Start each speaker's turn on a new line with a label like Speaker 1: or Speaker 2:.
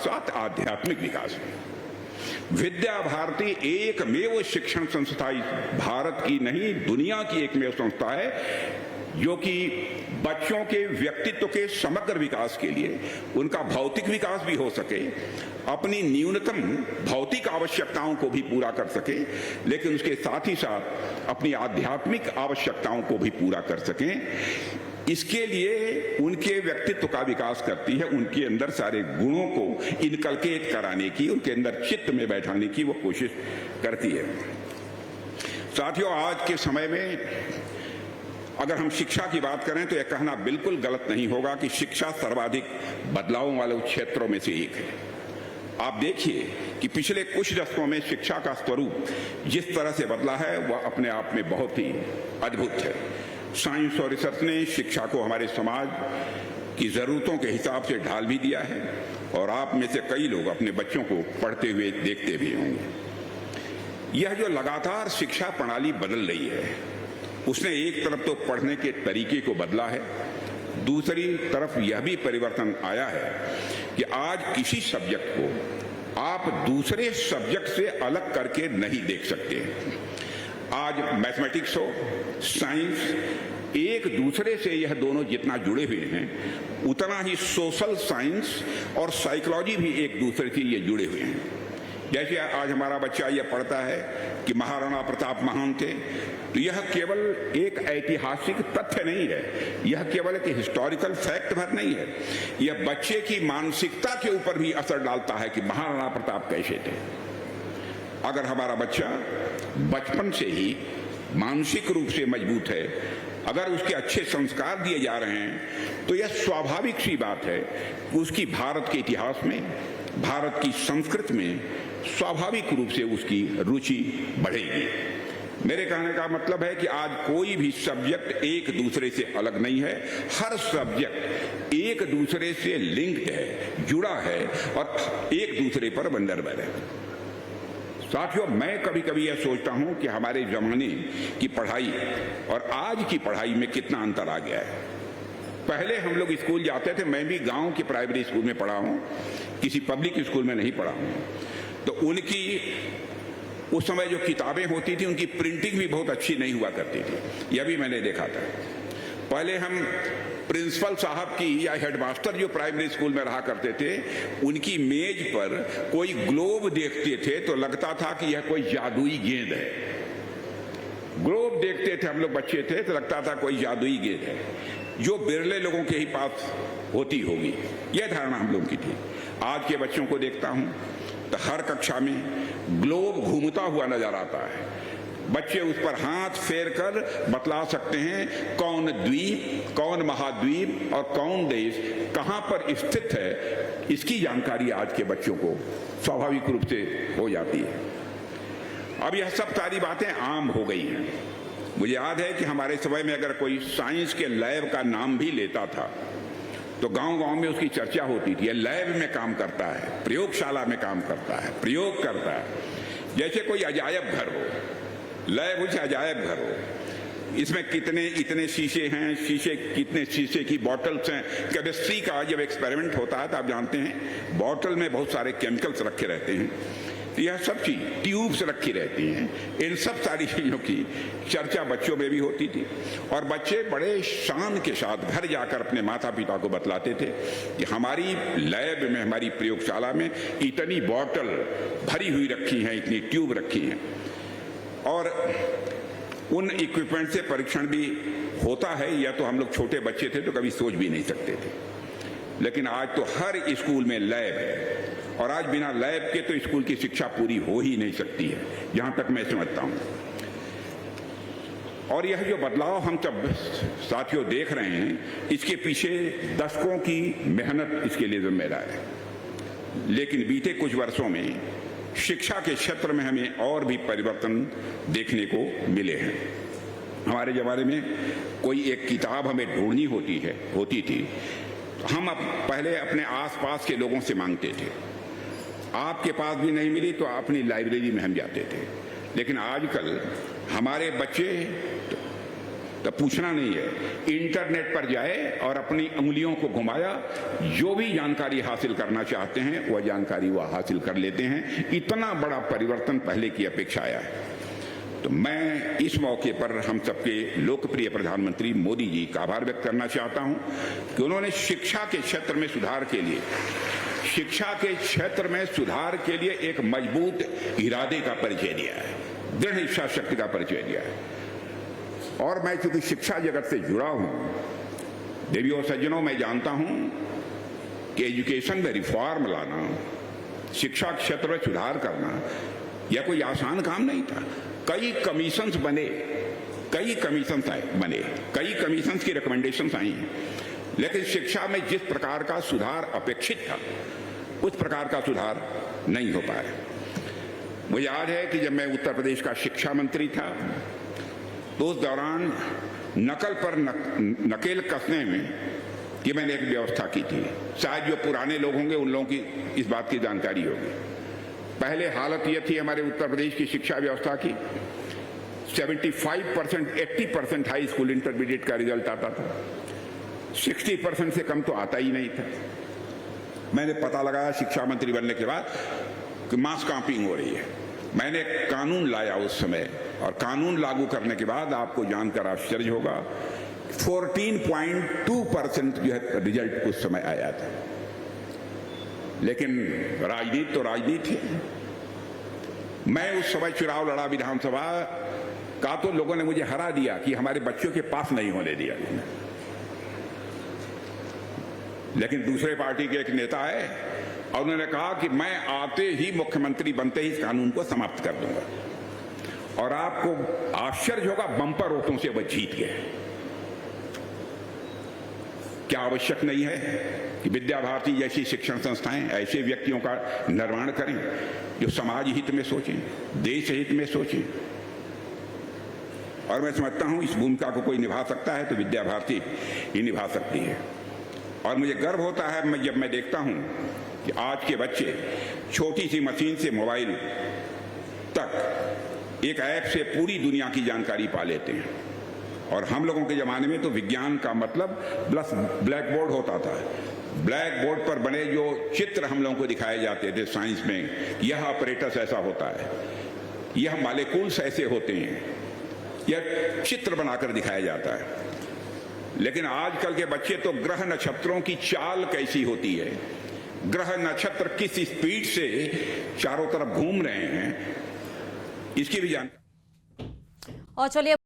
Speaker 1: साथ आध्यात्मिक विकास भी। विद्या भारती एकमेव शिक्षण संस्था भारत की नहीं, दुनिया की एकमेव संस्था है जो कि बच्चों के व्यक्तित्व के समग्र विकास के लिए, उनका भौतिक विकास भी हो सके, अपनी न्यूनतम भौतिक आवश्यकताओं को भी पूरा कर सके, लेकिन उसके साथ ही साथ अपनी आध्यात्मिक आवश्यकताओं को भी पूरा कर सकें। इसके लिए उनके व्यक्तित्व का विकास करती है, उनके अंदर सारे गुणों को इनकलकेट कराने की, उनके अंदर चित्त में बैठाने की वो कोशिश करती है। साथियों, आज के समय में अगर हम शिक्षा की बात करें तो यह कहना बिल्कुल गलत नहीं होगा कि शिक्षा सर्वाधिक बदलावों वाले क्षेत्रों में से एक है। आप देखिए कि पिछले कुछ दशकों में शिक्षा का स्वरूप जिस तरह से बदला है वह अपने आप में बहुत ही अद्भुत है। साइंस और रिसर्च ने शिक्षा को हमारे समाज की जरूरतों के हिसाब से ढाल भी दिया है और आप में से कई लोग अपने बच्चों को पढ़ते हुए देखते भी होंगे। यह जो लगातार शिक्षा प्रणाली बदल रही है, उसने एक तरफ तो पढ़ने के तरीके को बदला है, दूसरी तरफ यह भी परिवर्तन आया है कि आज किसी सब्जेक्ट को आप दूसरे सब्जेक्ट से अलग करके नहीं देख सकते। आज मैथमेटिक्स हो, साइंस, एक दूसरे से यह दोनों जितना जुड़े हुए हैं, उतना ही सोशल साइंस और साइकोलॉजी भी एक दूसरे से ये जुड़े हुए हैं। जैसे आज हमारा बच्चा यह पढ़ता है कि महाराणा प्रताप महान थे, तो यह केवल एक ऐतिहासिक तथ्य नहीं है, यह केवल एक हिस्टोरिकल फैक्ट भर नहीं है, यह बच्चे की मानसिकता के ऊपर भी असर डालता है कि महाराणा प्रताप कैसे थे। अगर हमारा बच्चा बचपन से ही मानसिक रूप से मजबूत है, अगर उसके अच्छे संस्कार दिए जा रहे हैं, तो यह स्वाभाविक सी बात है कि उसकी भारत के इतिहास में, भारत की संस्कृति में स्वाभाविक रूप से उसकी रुचि बढ़ेगी। मेरे कहने का मतलब है कि आज कोई भी सब्जेक्ट एक दूसरे से अलग नहीं है, हर सब्जेक्ट एक दूसरे से लिंक्ड है, जुड़ा है और एक दूसरे पर निर्भर है। साथियों, मैं कभी कभी यह सोचता हूं कि हमारे जमाने की पढ़ाई और आज की पढ़ाई में कितना अंतर आ गया है। पहले हम लोग स्कूल जाते थे, मैं भी गांव के प्राइमरी स्कूल में पढ़ा हूं, किसी पब्लिक स्कूल में नहीं पढ़ा हूं, तो उनकी उस समय जो किताबें होती थी उनकी प्रिंटिंग भी बहुत अच्छी नहीं हुआ करती थी, यह भी मैंने देखा था। पहले हम प्रिंसिपल साहब की या हेडमास्टर जो प्राइमरी स्कूल में रहा करते थे, उनकी मेज पर कोई ग्लोब देखते थे तो लगता था कि यह कोई जादुई गेंद है। ग्लोब देखते थे हम लोग बच्चे थे तो लगता था कोई जादुई गेंद है, जो बिरले लोगों के ही पास होती होगी, यह धारणा हम लोगों की थी। आज के बच्चों को देखता हूं तो हर कक्षा में ग्लोब घूमता हुआ नजर आता है। बच्चे उस पर हाथ फेर कर बतला सकते हैं कौन द्वीप, कौन महाद्वीप और कौन देश कहां पर स्थित है, इसकी जानकारी आज के बच्चों को स्वाभाविक रूप से हो जाती है। अब यह सब सारी बातें आम हो गई हैं। मुझे याद है कि हमारे समय में अगर कोई साइंस के लैब का नाम भी लेता था तो गांव गांव में उसकी चर्चा होती थी, लैब में काम करता है, प्रयोगशाला में काम करता है, प्रयोग करता है। जैसे कोई अजायब घर हो, लैब हो चाहे अजायब घर हो, इसमें कितने इतने शीशे हैं, शीशे कितने शीशे की बॉटल्स हैं। केमिस्ट्री का जब एक्सपेरिमेंट होता है तो आप जानते हैं बॉटल में बहुत सारे केमिकल्स रखे रहते हैं, तो यह सब चीज ट्यूब्स रखी रहती हैं। इन सब सारी चीजों की चर्चा बच्चों में भी होती थी और बच्चे बड़े शान के साथ घर जाकर अपने माता पिता को बतलाते थे कि हमारी लैब में, हमारी प्रयोगशाला में इतनी बॉटल भरी हुई रखी हैं, इतनी ट्यूब रखी हैं। और उन इक्विपमेंट से परीक्षण भी होता है, या तो हम लोग छोटे बच्चे थे तो कभी सोच भी नहीं सकते थे, लेकिन आज तो हर स्कूल में लैब है और आज बिना लैब के तो स्कूल की शिक्षा पूरी हो ही नहीं सकती है, जहां तक मैं समझता हूं। और यह जो बदलाव हम सब साथियों देख रहे हैं, इसके पीछे दशकों की मेहनत इसके लिए जिम्मेदार है। लेकिन बीते कुछ वर्षों में शिक्षा के क्षेत्र में हमें और भी परिवर्तन देखने को मिले हैं। हमारे जमाने में कोई एक किताब हमें ढूंढनी होती थी, हम पहले अपने आसपास के लोगों से मांगते थे। आपके पास भी नहीं मिली तो अपनी लाइब्रेरी में हम जाते थे। लेकिन आजकल हमारे बच्चे तो पूछना नहीं है, इंटरनेट पर जाए और अपनी उंगलियों को घुमाया, जो भी जानकारी हासिल करना चाहते हैं वह जानकारी वह हासिल कर लेते हैं। इतना बड़ा परिवर्तन पहले की अपेक्षा आया है। तो मैं इस मौके पर हम सबके लोकप्रिय प्रधानमंत्री मोदी जी का आभार व्यक्त करना चाहता हूं कि उन्होंने शिक्षा के क्षेत्र में सुधार के लिए एक मजबूत इरादे का परिचय दिया है, दृढ़ इच्छा शक्ति का परिचय दिया है। और मैं चूंकि शिक्षा जगत से जुड़ा हूं, देवियों और सज्जनों, मैं जानता हूं कि एजुकेशन में रिफॉर्म लाना, शिक्षा क्षेत्र में सुधार करना यह कोई आसान काम नहीं था। कई कमीशंस बने, कई कमीशंस की रिकमेंडेशंस आई हैं, लेकिन शिक्षा में जिस प्रकार का सुधार अपेक्षित था उस प्रकार का सुधार नहीं हो पाया। मुझे याद है कि जब मैं उत्तर प्रदेश का शिक्षा मंत्री था तो उस दौरान नकल पर नकेल कसने में कि मैंने एक व्यवस्था की थी। शायद जो पुराने लोग होंगे उन लोगों की इस बात की जानकारी होगी। पहले हालत यह थी हमारे उत्तर प्रदेश की शिक्षा व्यवस्था की, 75%, 80% हाई स्कूल इंटरमीडिएट का रिजल्ट आता था, 60% से कम तो आता ही नहीं था। मैंने पता लगाया शिक्षा मंत्री बनने के बाद कि मास कॉपिंग हो रही है। मैंने कानून लाया उस समय, और कानून लागू करने के बाद आपको जानकर आश्चर्य होगा 14.2% जो है रिजल्ट उस समय आया था। लेकिन राजनीति तो राजनीति है। मैं उस समय चुनाव लड़ा विधानसभा का, तो लोगों ने मुझे हरा दिया कि हमारे बच्चों के पास नहीं होने दिया। लेकिन दूसरे पार्टी के एक नेता है और उन्होंने कहा कि मैं आते ही, मुख्यमंत्री बनते ही इस कानून को समाप्त कर दूंगा। और आपको आश्चर्य होगा, बम्पर वोटों से वह जीत गए। क्या आवश्यक नहीं है कि विद्या भारती जैसी शिक्षण संस्थाएं ऐसे व्यक्तियों का निर्माण करें जो समाज हित में सोचें, देश हित में सोचें। और मैं समझता हूं इस भूमिका को कोई निभा सकता है तो विद्या भारती ही निभा सकती है। और मुझे गर्व होता है जब मैं देखता हूं कि आज के बच्चे छोटी सी मशीन से मोबाइल तक एक ऐप से पूरी दुनिया की जानकारी पा लेते हैं। और हम लोगों के जमाने में तो विज्ञान का मतलब ब्लैक बोर्ड होता था। ब्लैक बोर्ड पर बने जो चित्र हम लोगों को दिखाए जाते थे साइंस में, यह ऑपरेटस ऐसा होता है, यह मॉलिक्यूल्स ऐसे होते हैं, यह चित्र बनाकर दिखाया जाता है। लेकिन आजकल के बच्चे तो ग्रह नक्षत्रों की चाल कैसी होती है, ग्रह नक्षत्र किस स्पीड से चारों तरफ घूम रहे हैं, इसकी भी जानकारी।
Speaker 2: और चलिए